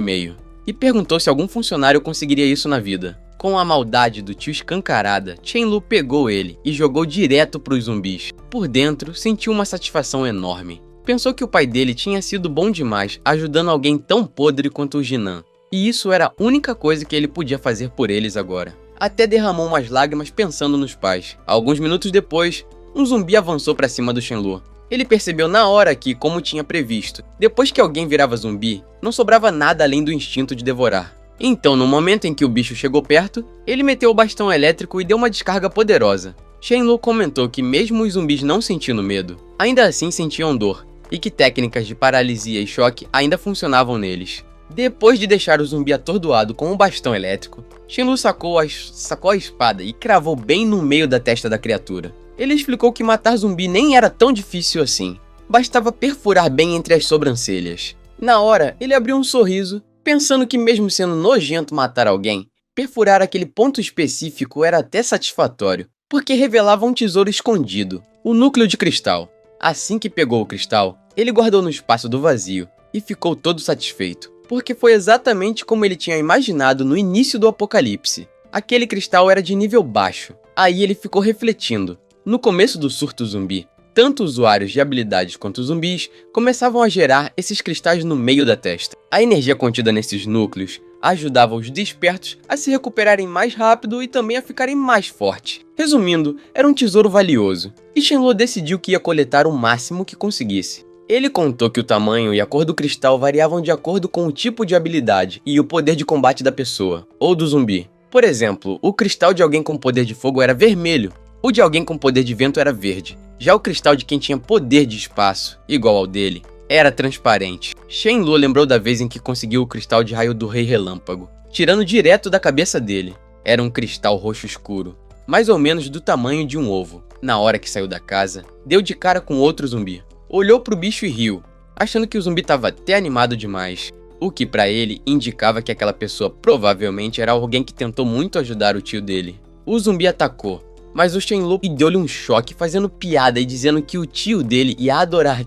E perguntou se algum funcionário conseguiria isso na vida. Com a maldade do tio escancarada, Shenlu pegou ele e jogou direto pros zumbis. Por dentro, sentiu uma satisfação enorme. Pensou que o pai dele tinha sido bom demais, ajudando alguém tão podre quanto o Jinan. E isso era a única coisa que ele podia fazer por eles agora. Até derramou umas lágrimas pensando nos pais. Alguns minutos depois, um zumbi avançou para cima do Shenlu. Ele percebeu na hora que, como tinha previsto, depois que alguém virava zumbi, não sobrava nada além do instinto de devorar. Então, no momento em que o bicho chegou perto, ele meteu o bastão elétrico e deu uma descarga poderosa. Shenlu comentou que mesmo os zumbis não sentindo medo, ainda assim sentiam dor, e que técnicas de paralisia e choque ainda funcionavam neles. Depois de deixar o zumbi atordoado com o bastão elétrico, Shenlu sacou a espada e cravou bem no meio da testa da criatura. Ele explicou que matar zumbi nem era tão difícil assim, bastava perfurar bem entre as sobrancelhas. Na hora, ele abriu um sorriso, pensando que mesmo sendo nojento matar alguém, perfurar aquele ponto específico era até satisfatório, porque revelava um tesouro escondido, o núcleo de cristal. Assim que pegou o cristal, ele guardou no espaço do vazio e ficou todo satisfeito, porque foi exatamente como ele tinha imaginado no início do apocalipse. Aquele cristal era de nível baixo. Aí ele ficou refletindo. No começo do surto zumbi, tanto usuários de habilidades quanto zumbis começavam a gerar esses cristais no meio da testa. A energia contida nesses núcleos ajudava os despertos a se recuperarem mais rápido e também a ficarem mais fortes. Resumindo, era um tesouro valioso, e Shenlu decidiu que ia coletar o máximo que conseguisse. Ele contou que o tamanho e a cor do cristal variavam de acordo com o tipo de habilidade e o poder de combate da pessoa, ou do zumbi. Por exemplo, o cristal de alguém com poder de fogo era vermelho, o de alguém com poder de vento era verde. Já o cristal de quem tinha poder de espaço, igual ao dele, era transparente. Shenlu lembrou da vez em que conseguiu o cristal de raio do Rei Relâmpago, tirando direto da cabeça dele. Era um cristal roxo escuro, mais ou menos do tamanho de um ovo. Na hora que saiu da casa, deu de cara com outro zumbi. Olhou pro bicho e riu, achando que o zumbi estava até animado demais, o que pra ele indicava que aquela pessoa provavelmente era alguém que tentou muito ajudar o tio dele. O zumbi atacou, mas o Shenlu deu-lhe um choque fazendo piada e dizendo que o tio dele ia adorar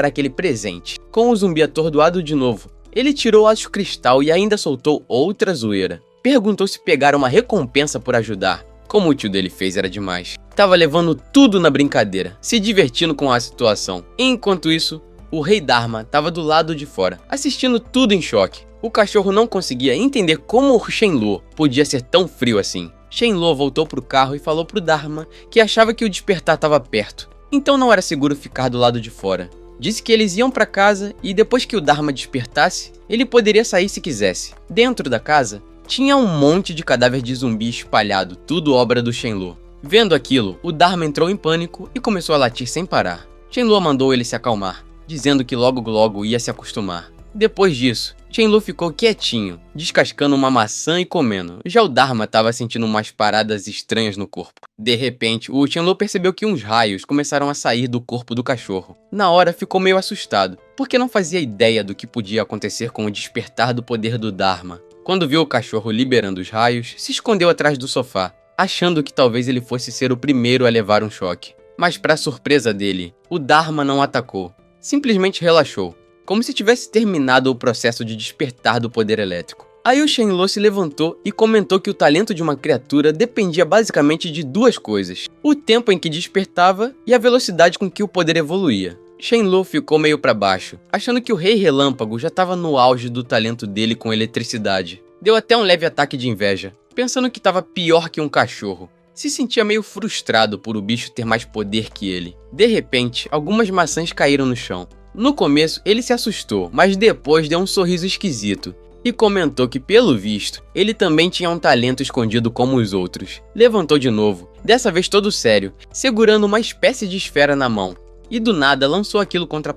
aquele presente. Com o zumbi atordoado de novo, ele tirou o cristal e ainda soltou outra zoeira. Perguntou se pegaram uma recompensa por ajudar. Como o tio dele fez era demais. Tava levando tudo na brincadeira, se divertindo com a situação. Enquanto isso, o Rei Dharma tava do lado de fora, assistindo tudo em choque. O cachorro não conseguia entender como o Shenlu podia ser tão frio assim. Shenlu voltou pro carro e falou pro Dharma que achava que o despertar estava perto, então não era seguro ficar do lado de fora. Disse que eles iam pra casa e depois que o Dharma despertasse, ele poderia sair se quisesse. Dentro da casa, tinha um monte de cadáver de zumbi espalhado, tudo obra do Shenlu. Vendo aquilo, o Dharma entrou em pânico e começou a latir sem parar. Shenlu mandou ele se acalmar, dizendo que logo ia se acostumar. Depois disso, Shenlu ficou quietinho, descascando uma maçã e comendo. Já o Dharma estava sentindo umas paradas estranhas no corpo. De repente, o Shenlu percebeu que uns raios começaram a sair do corpo do cachorro. Na hora, ficou meio assustado, porque não fazia ideia do que podia acontecer com o despertar do poder do Dharma. Quando viu o cachorro liberando os raios, se escondeu atrás do sofá, achando que talvez ele fosse ser o primeiro a levar um choque. Mas para surpresa dele, o Dharma não atacou. simplesmente relaxou, como se tivesse terminado o processo de despertar do poder elétrico. Aí o Shenlong se levantou e comentou que o talento de uma criatura dependia basicamente de duas coisas: o tempo em que despertava e a velocidade com que o poder evoluía. Shenlong ficou meio pra baixo, achando que o Rei Relâmpago já estava no auge do talento dele com eletricidade. Deu até um leve ataque de inveja, pensando que estava pior que um cachorro. Se sentia meio frustrado por o bicho ter mais poder que ele. De repente, algumas maçãs caíram no chão. No começo, ele se assustou, mas depois deu um sorriso esquisito e comentou que, pelo visto, ele também tinha um talento escondido como os outros. Levantou de novo, dessa vez todo sério, segurando uma espécie de esfera na mão, e do nada lançou aquilo contra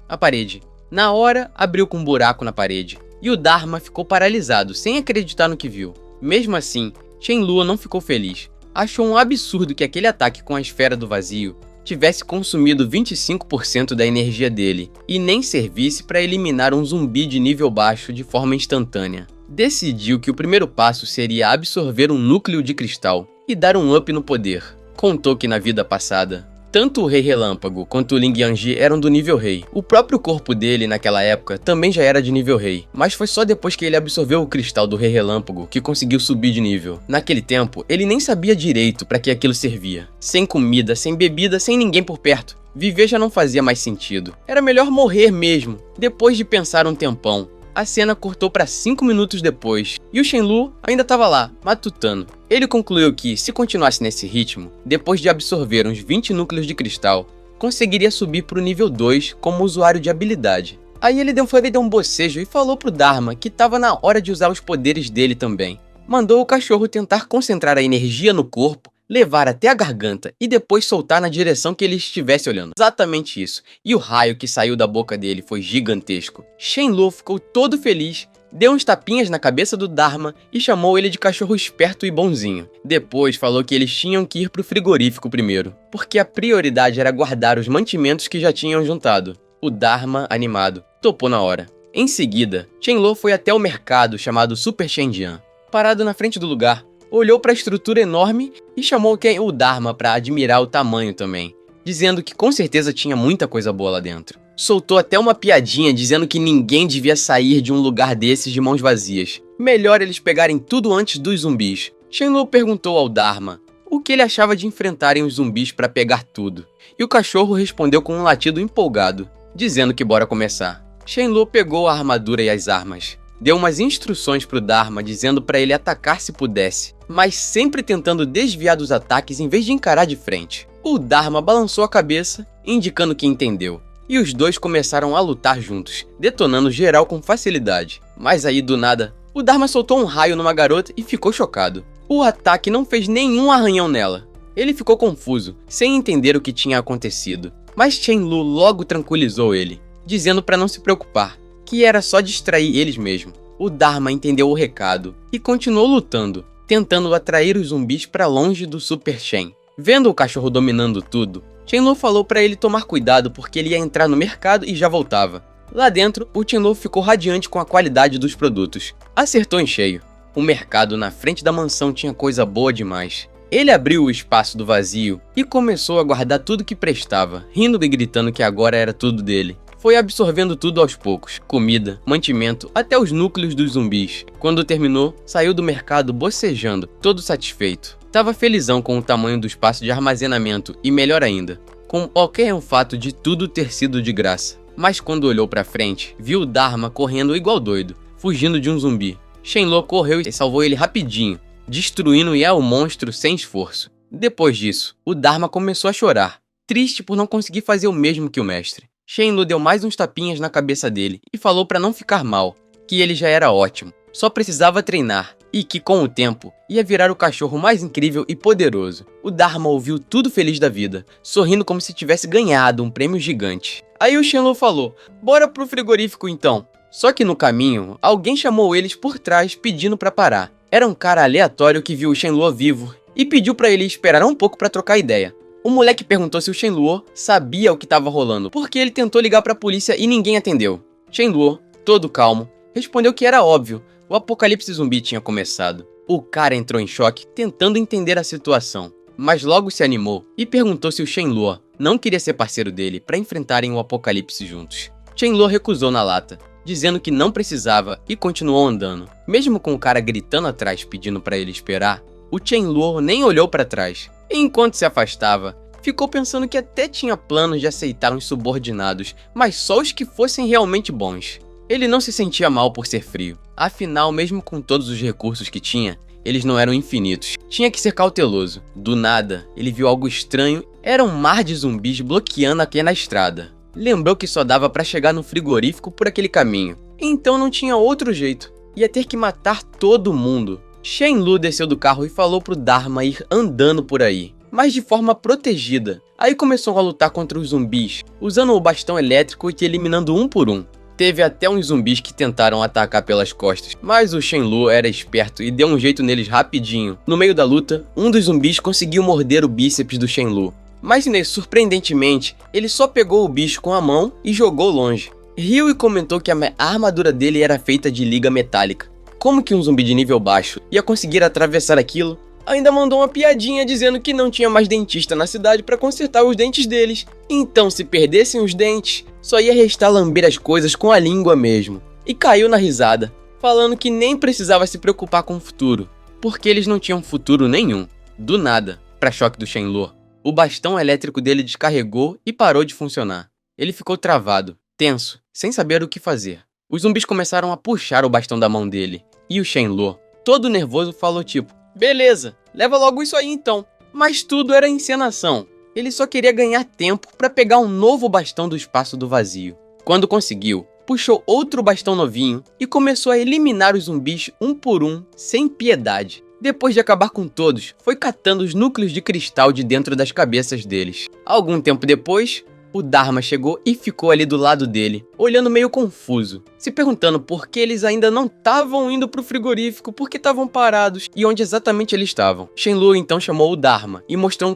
a parede. Na hora, abriu com um buraco na parede, e o Dharma ficou paralisado, sem acreditar no que viu. Mesmo assim, Shenlong não ficou feliz. Achou um absurdo que aquele ataque com a esfera do vazio tivesse consumido 25% da energia dele e nem servisse para eliminar um zumbi de nível baixo de forma instantânea. Decidiu que o primeiro passo seria absorver um núcleo de cristal e dar um up no poder. Contou que na vida passada, tanto o Rei Relâmpago quanto o Ling Yanji eram do nível Rei. O próprio corpo dele naquela época também já era de nível Rei, mas foi só depois que ele absorveu o cristal do Rei Relâmpago que conseguiu subir de nível. Naquele tempo, ele nem sabia direito para que aquilo servia. Sem comida, sem bebida, sem ninguém por perto. Viver já não fazia mais sentido. Era melhor morrer mesmo. Depois de pensar um tempão, a cena cortou para 5 minutos depois, e o Shenlong ainda estava lá, matutando. Ele concluiu que, se continuasse nesse ritmo, depois de absorver uns 20 núcleos de cristal, conseguiria subir para o nível 2 como usuário de habilidade. Aí ele deu um bocejo e falou pro Dharma que estava na hora de usar os poderes dele também. Mandou o cachorro tentar concentrar a energia no corpo, levar até a garganta e depois soltar na direção que ele estivesse olhando. Exatamente isso. E o raio que saiu da boca dele foi gigantesco. Shenlong ficou todo feliz, deu uns tapinhas na cabeça do Dharma e chamou ele de cachorro esperto e bonzinho. Depois falou que eles tinham que ir pro frigorífico primeiro, porque a prioridade era guardar os mantimentos que já tinham juntado. O Dharma, animado, topou na hora. Em seguida, Shenlong foi até o mercado chamado Super Shenjian. Parado na frente do lugar, olhou para a estrutura enorme e chamou o Dharma para admirar o tamanho também, dizendo que com certeza tinha muita coisa boa lá dentro. Soltou até uma piadinha dizendo que ninguém devia sair de um lugar desses de mãos vazias. Melhor eles pegarem tudo antes dos zumbis. Shenlong perguntou ao Dharma o que ele achava de enfrentarem os zumbis para pegar tudo. E o cachorro respondeu com um latido empolgado, dizendo que bora começar. Shenlong pegou a armadura e as armas. Deu umas instruções pro Dharma dizendo para ele atacar se pudesse, mas sempre tentando desviar dos ataques em vez de encarar de frente. O Dharma balançou a cabeça, indicando que entendeu, e os dois começaram a lutar juntos, detonando geral com facilidade. Mas aí do nada, o Dharma soltou um raio numa garota e ficou chocado. O ataque não fez nenhum arranhão nela. Ele ficou confuso, sem entender o que tinha acontecido. Mas Shenlong logo tranquilizou ele, dizendo para não se preocupar, que era só distrair eles mesmo. O Dharma entendeu o recado e continuou lutando, tentando atrair os zumbis para longe do Super Shen. Vendo o cachorro dominando tudo, Shenlong falou para ele tomar cuidado porque ele ia entrar no mercado e já voltava. Lá dentro, o Shenlong ficou radiante com a qualidade dos produtos. Acertou em cheio. O mercado na frente da mansão tinha coisa boa demais. Ele abriu o espaço do vazio e começou a guardar tudo que prestava, rindo e gritando que agora era tudo dele. Foi absorvendo tudo aos poucos, comida, mantimento, até os núcleos dos zumbis. Quando terminou, saiu do mercado bocejando, todo satisfeito. Tava felizão com o tamanho do espaço de armazenamento e, melhor ainda, com qualquer fato de tudo ter sido de graça. Mas quando olhou pra frente, viu o Dharma correndo igual doido, fugindo de um zumbi. Shenlong correu e salvou ele rapidinho, destruindo o monstro sem esforço. Depois disso, o Dharma começou a chorar, triste por não conseguir fazer o mesmo que o mestre. Shenlong deu mais uns tapinhas na cabeça dele e falou para não ficar mal, que ele já era ótimo, só precisava treinar e que com o tempo ia virar o cachorro mais incrível e poderoso. O Dharma ouviu tudo feliz da vida, sorrindo como se tivesse ganhado um prêmio gigante. Aí o Shenlong falou, bora pro frigorífico então. Só que no caminho, alguém chamou eles por trás pedindo para parar. Era um cara aleatório que viu o Shenlong vivo e pediu para ele esperar um pouco para trocar ideia. O moleque perguntou se o Shenlong sabia o que estava rolando, porque ele tentou ligar para a polícia e ninguém atendeu. Shenlong, todo calmo, respondeu que era óbvio, o apocalipse zumbi tinha começado. O cara entrou em choque, tentando entender a situação. mas logo se animou e perguntou se o Shenlong não queria ser parceiro dele para enfrentarem o apocalipse juntos. Shenlong recusou na lata, dizendo que não precisava e continuou andando. Mesmo com o cara gritando atrás pedindo para ele esperar, o Shenlong nem olhou para trás. E enquanto se afastava, ficou pensando que até tinha planos de aceitar uns subordinados, mas só os que fossem realmente bons. Ele não se sentia mal por ser frio. Afinal, mesmo com todos os recursos que tinha, eles não eram infinitos. Tinha que ser cauteloso. Do nada, ele viu algo estranho. Era um mar de zumbis bloqueando aqui na estrada. Lembrou que só dava pra chegar no frigorífico por aquele caminho. Então não tinha outro jeito. Ia ter que matar todo mundo. Shenlong desceu do carro e falou pro Dharma ir andando por aí, mas de forma protegida. Aí começou a lutar contra os zumbis, usando o bastão elétrico e eliminando um por um. Teve até uns zumbis que tentaram atacar pelas costas, mas o Shenlong era esperto e deu um jeito neles rapidinho. No meio da luta, um dos zumbis conseguiu morder o bíceps do Shenlong, mas surpreendentemente, ele só pegou o bicho com a mão e jogou longe. Riu e comentou que a armadura dele era feita de liga metálica. Como que um zumbi de nível baixo ia conseguir atravessar aquilo? Ainda mandou uma piadinha dizendo que não tinha mais dentista na cidade para consertar os dentes deles. Então, se perdessem os dentes, só ia restar lamber as coisas com a língua mesmo. E caiu na risada, falando que nem precisava se preocupar com o futuro, porque eles não tinham futuro nenhum. Do nada, para choque do Shenlong, o bastão elétrico dele descarregou e parou de funcionar. Ele ficou travado, tenso, sem saber o que fazer. Os zumbis começaram a puxar o bastão da mão dele, e o Shenlong, todo nervoso, falou tipo: "Beleza, leva logo isso aí então." Mas tudo era encenação. Ele só queria ganhar tempo para pegar um novo bastão do espaço do vazio. Quando conseguiu, puxou outro bastão novinho e começou a eliminar os zumbis um por um, sem piedade. Depois de acabar com todos, foi catando os núcleos de cristal de dentro das cabeças deles. Algum tempo depois, o Dharma chegou e ficou ali do lado dele, olhando meio confuso, se perguntando por que eles ainda não estavam indo pro frigorífico, por que estavam parados e onde exatamente eles estavam. Shenlong então chamou o Dharma e mostrou um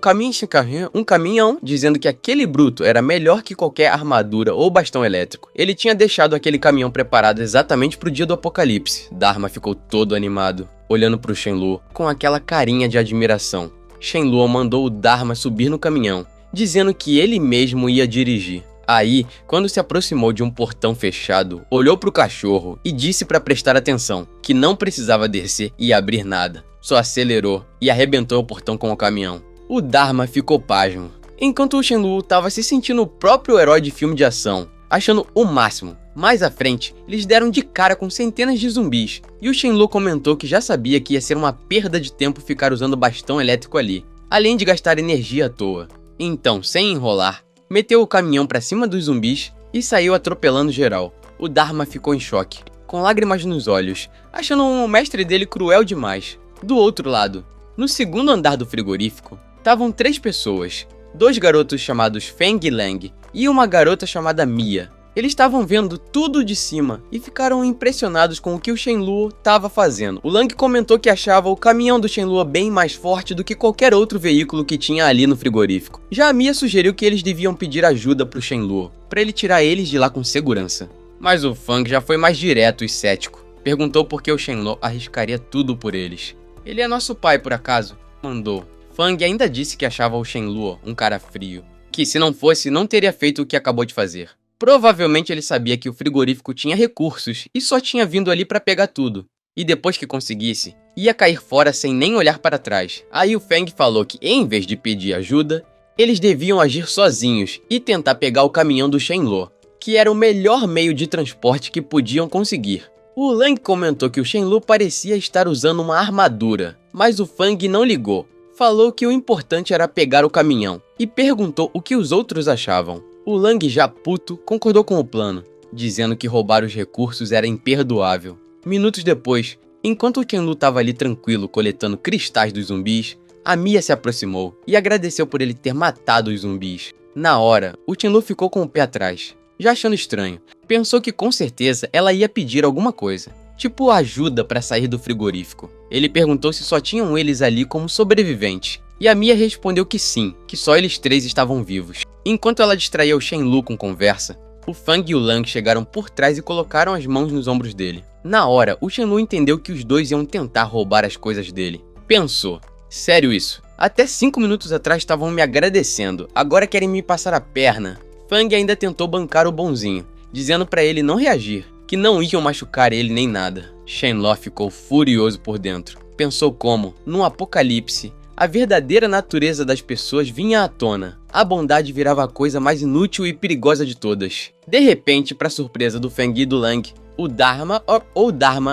caminhão, dizendo que aquele bruto era melhor que qualquer armadura ou bastão elétrico. Ele tinha deixado aquele caminhão preparado exatamente pro dia do apocalipse. Dharma ficou todo animado, olhando pro Shenlong com aquela carinha de admiração. Shenlong mandou o Dharma subir no caminhão, dizendo que ele mesmo ia dirigir. Aí, quando se aproximou de um portão fechado, olhou pro cachorro e disse para prestar atenção, que não precisava descer e abrir nada. Só acelerou e arrebentou o portão com o caminhão. O Dharma ficou pasmo, enquanto o Shenlong estava se sentindo o próprio herói de filme de ação, achando o máximo. Mais à frente, eles deram de cara com centenas de zumbis, e o Shenlong comentou que já sabia que ia ser uma perda de tempo ficar usando bastão elétrico ali, além de gastar energia à toa. Então, sem enrolar, meteu o caminhão pra cima dos zumbis e saiu atropelando geral. O Dharma ficou em choque, com lágrimas nos olhos, achando o mestre dele cruel demais. Do outro lado, no segundo andar do frigorífico, estavam 3 pessoas, 2 garotos chamados Feng e Lang e uma garota chamada Mia. Eles estavam vendo tudo de cima e ficaram impressionados com o que o Shenlong estava fazendo. O Lang comentou que achava o caminhão do Shenlong bem mais forte do que qualquer outro veículo que tinha ali no frigorífico. Já a Mia sugeriu que eles deviam pedir ajuda pro Shenlong, para ele tirar eles de lá com segurança. Mas o Feng já foi mais direto e cético. Perguntou por que o Shenlong arriscaria tudo por eles. "Ele é nosso pai, por acaso?" mandou. Feng ainda disse que achava o Shenlong um cara frio, que se não fosse, não teria feito o que acabou de fazer. Provavelmente ele sabia que o frigorífico tinha recursos e só tinha vindo ali para pegar tudo. E depois que conseguisse, ia cair fora sem nem olhar para trás. Aí o Feng falou que, em vez de pedir ajuda, eles deviam agir sozinhos e tentar pegar o caminhão do Shenlong, que era o melhor meio de transporte que podiam conseguir. O Lang comentou que o Shenlong parecia estar usando uma armadura, mas o Feng não ligou. Falou que o importante era pegar o caminhão e perguntou o que os outros achavam. O Lang, já puto, concordou com o plano, dizendo que roubar os recursos era imperdoável. Minutos depois, enquanto o Shenlong estava ali tranquilo coletando cristais dos zumbis, a Mia se aproximou e agradeceu por ele ter matado os zumbis. Na hora, o Shenlong ficou com o pé atrás, já achando estranho. Pensou que com certeza ela ia pedir alguma coisa, tipo ajuda para sair do frigorífico. Ele perguntou se só tinham eles ali como sobreviventes, e a Mia respondeu que sim, que só eles 3 estavam vivos. Enquanto ela distraía o Shenlong com conversa, o Feng e o Lang chegaram por trás e colocaram as mãos nos ombros dele. Na hora, o Shenlong entendeu que os dois iam tentar roubar as coisas dele. Pensou: sério isso? Até 5 minutos atrás estavam me agradecendo, agora querem me passar a perna. Fang ainda tentou bancar o bonzinho, dizendo pra ele não reagir, que não iam machucar ele nem nada. Shenlong ficou furioso por dentro. Pensou como, num apocalipse, a verdadeira natureza das pessoas vinha à tona. A bondade virava a coisa mais inútil e perigosa de todas. De repente, para surpresa do Fang e do Lang, o Dharma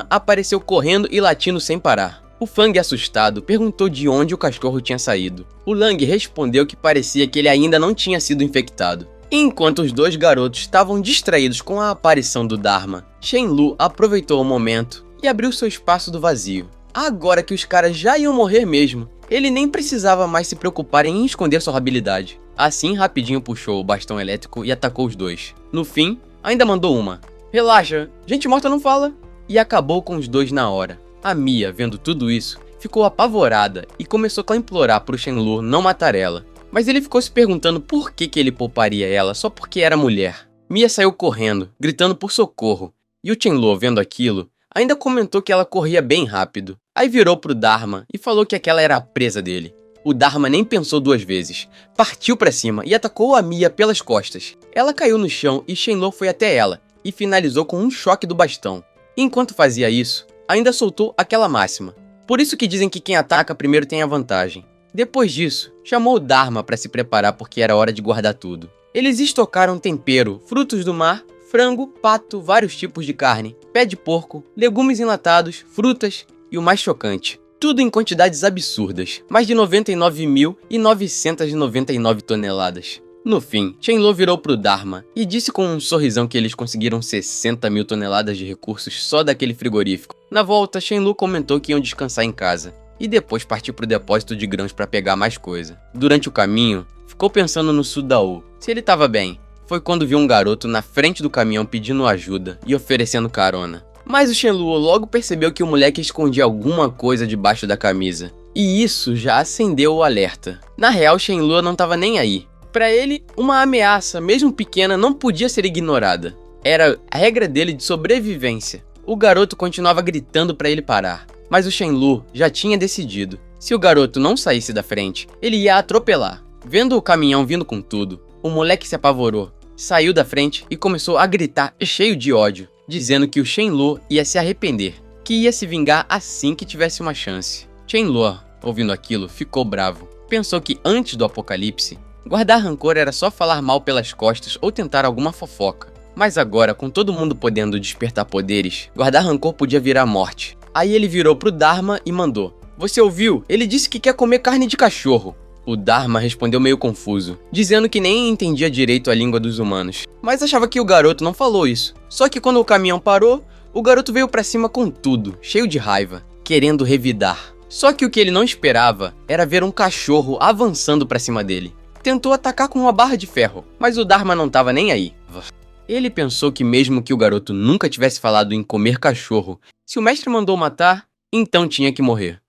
apareceu correndo e latindo sem parar. O Fang, assustado, perguntou de onde o cachorro tinha saído. O Lang respondeu que parecia que ele ainda não tinha sido infectado. Enquanto os dois garotos estavam distraídos com a aparição do Dharma, Shenlong aproveitou o momento e abriu seu espaço do vazio. Agora que os caras já iam morrer mesmo, ele nem precisava mais se preocupar em esconder sua habilidade. Assim, rapidinho puxou o bastão elétrico e atacou os dois. No fim, ainda mandou uma. Relaxa, gente morta não fala. E acabou com os dois na hora. A Mia, vendo tudo isso, ficou apavorada e começou a implorar pro Shenlong não matar ela. Mas ele ficou se perguntando por que ele pouparia ela só porque era mulher. Mia saiu correndo, gritando por socorro. E o Shenlong, vendo aquilo, ainda comentou que ela corria bem rápido. Aí virou pro Dharma e falou que aquela era a presa dele. O Dharma nem pensou duas vezes. Partiu pra cima e atacou a Mia pelas costas. Ela caiu no chão e Shenlong foi até ela e finalizou com um choque do bastão. Enquanto fazia isso, ainda soltou aquela máxima. Por isso que dizem que quem ataca primeiro tem a vantagem. Depois disso, chamou o Dharma para se preparar porque era hora de guardar tudo. Eles estocaram tempero, frutos do mar, frango, pato, vários tipos de carne, pé de porco, legumes enlatados, frutas e o mais chocante, tudo em quantidades absurdas, mais de 99.999 toneladas. No fim, Shenlong virou pro Dharma e disse com um sorrisão que eles conseguiram 60 mil toneladas de recursos só daquele frigorífico. Na volta, Shenlong comentou que iam descansar em casa e depois partiu pro depósito de grãos para pegar mais coisa. Durante o caminho, ficou pensando no Su-Dao, se ele estava bem. Foi quando viu um garoto na frente do caminhão pedindo ajuda e oferecendo carona. Mas o Shenlong logo percebeu que o moleque escondia alguma coisa debaixo da camisa. E isso já acendeu o alerta. Na real, Shenlong não estava nem aí. Para ele, uma ameaça, mesmo pequena, não podia ser ignorada. Era a regra dele de sobrevivência. O garoto continuava gritando para ele parar. Mas o Shenlong já tinha decidido. Se o garoto não saísse da frente, ele ia atropelar. Vendo o caminhão vindo com tudo, o moleque se apavorou, saiu da frente e começou a gritar cheio de ódio, dizendo que o Shenlong ia se arrepender, que ia se vingar assim que tivesse uma chance. Shenlong, ouvindo aquilo, ficou bravo. Pensou que antes do apocalipse, guardar rancor era só falar mal pelas costas ou tentar alguma fofoca. Mas agora, com todo mundo podendo despertar poderes, guardar rancor podia virar morte. Aí ele virou pro Dharma e mandou: "Você ouviu? Ele disse que quer comer carne de cachorro." O Dharma respondeu meio confuso, dizendo que nem entendia direito a língua dos humanos, mas achava que o garoto não falou isso. Só que quando o caminhão parou, o garoto veio pra cima com tudo, cheio de raiva, querendo revidar. Só que o que ele não esperava era ver um cachorro avançando pra cima dele. Tentou atacar com uma barra de ferro, mas o Dharma não tava nem aí. Ele pensou que mesmo que o garoto nunca tivesse falado em comer cachorro, se o mestre mandou matar, então tinha que morrer.